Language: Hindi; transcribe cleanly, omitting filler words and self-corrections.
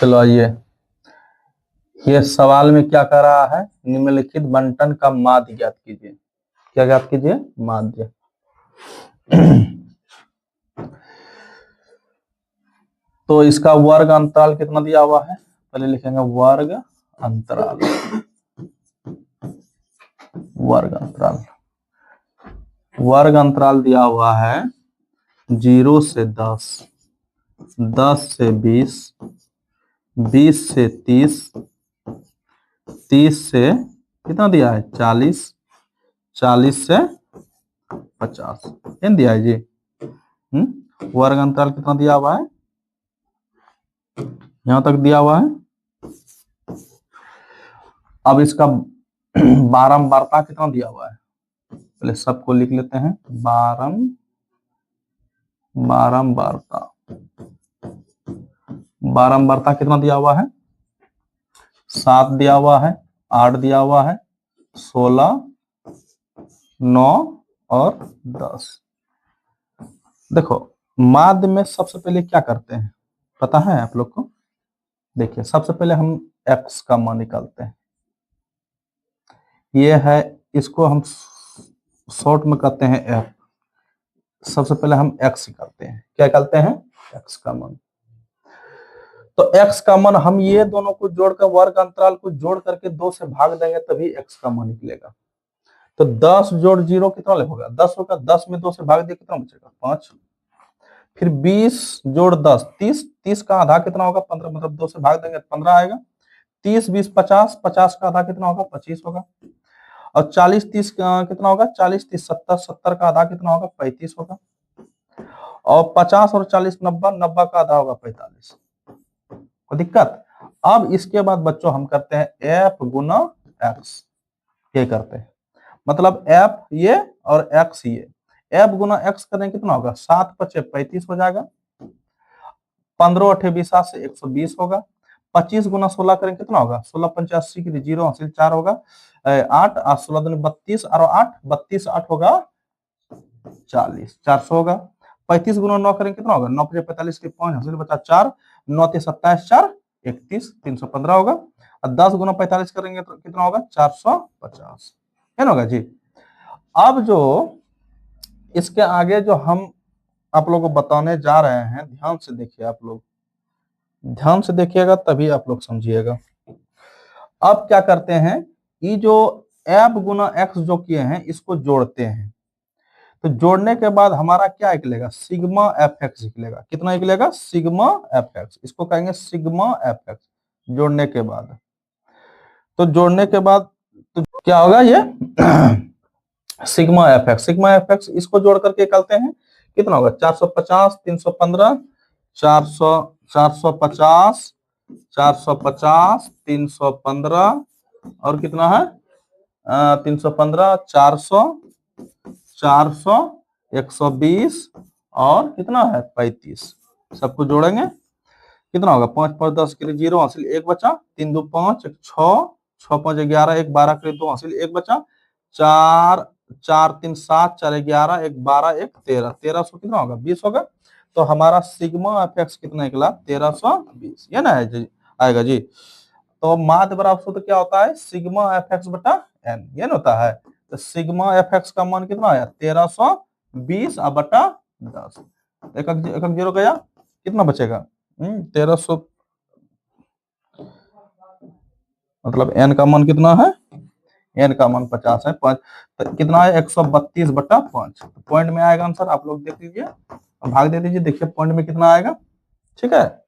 चलो आइए, ये सवाल में क्या कह रहा है, निम्नलिखित बंटन का माध्य ज्ञात कीजिए। क्या ज्ञात कीजिए? माध्य। तो इसका वर्ग अंतराल कितना दिया हुआ है, पहले लिखेंगे वर्ग अंतराल। वर्ग अंतराल दिया हुआ है 0 से 10, 10 से 20, 20 से 30, 30 से कितना दिया है 40, 40 से 50 दिया है जी। वर्ग अंतराल कितना दिया हुआ है, यहां तक दिया हुआ है। अब इसका बारंबारता कितना दिया हुआ है, पहले सबको लिख लेते हैं। बारंबारता कितना दिया हुआ है, 7 दिया हुआ है, 8 दिया हुआ है, 16, 9 और 10। देखो माध्य में सबसे पहले क्या करते हैं पता है आप लोग को? देखिए सबसे पहले हम x का मान निकालते हैं। ये है, इसको हम शॉर्ट में कहते हैं f। सबसे पहले हम x निकालते हैं। क्या निकालते हैं? x का मान। तो x का मान हम ये दोनों को जोड़कर वर्ग अंतराल को जोड़ करके 2 से भाग देंगे तभी x का मान निकलेगा। तो 10 जोड़ 0 कितना होगा? 10 होगा। 10 में 2 से भाग दिया कितना बचेगा? 5। फिर 20 जोड़ 10 30, 30 का आधा कितना होगा? 15, मतलब 2 से भाग देंगे 15 आएगा। 30 20 50, 50 का आधा कितना होगा? 25 होगा। और 40 30 कितना होगा? 40 30 70, 70 का आधा कितना होगा? 35 होगा। और 50 और 40 90, 90 का आधा होगा 45। कोई दिक्कत? अब इसके बाद बच्चों हम करते हैं f गुना x। ये करते हैं, मतलब f ये और x ये। f गुना x करें कितना होगा? 7 5 35 हो जाएगा। 15 8 20 से 120 होगा। 25 गुना 16 करें कितना होगा? 16 85 के लिए 0 हासिल 4 होगा। 8 8 16 दिन 32 और 8 32 8 होगा 40, 400 होगा। 35 गुना 9 करें कितना होगा? 9 45 के 5 हासिल बचा 4, 9 27 4 31, 315 होगा। और 10 गुना 45 करेंगे तो कितना होगा? 450 है ना होगा जी। अब जो इसके आगे जो हम आप लोगों को बताने जा रहे हैं, ध्यान से देखिए, आप लोग ध्यान से देखिएगा तभी आप लोग समझिएगा। अब क्या करते हैं, ये जो f गुना x जो किए हैं इसको जोड़ते हैं। तो जोड़ने के बाद हमारा क्या निकलेगा? सिग्मा fx निकलेगा। कितना निकलेगा? Sigma fx। इसको कहेंगे सिग्मा fx जोड़ने के बाद। तो जोड़ने के बाद तो क्या होगा ये सिग्मा fx। इसको जोड़ करके निकालते हैं कितना होगा? 450 315, 400 450 450 315 और कितना है 315 400 400 120 और कितना है 35। सबको जोड़ेंगे कितना होगा? 5 5 10 के लिए 0 हासिल 1 बचा। 3 2 5 6 6 5 11 1 12 के लिए 2 हासिल 1 बचा। 4 4 3 7 4 11 1 12 1 13, 1300 कितना होगा? 20 होगा। तो हमारा सिग्मा एफएक्स कितना निकला? 1320। ये ना है जी, आएगा जी। तो माध्य बराबर सूत्र क्या होता है? सिग्मा एफएक्स बटा एन, ये ना होता है। तो सिग्मा एफएक्स का मान कितना आया? 1320 बटा 10। एक एक 0 गया, कितना बचेगा? 1300, मतलब एन का मान कितना है? एन का मान 50 है। 5 तो कितना है? 132 बटा 5। पॉइंट में आएगा आंसर, आप लोग देख लीजिए, भाग दे दीजिए, देखिए पॉइंट में कितना आएगा। ठीक है।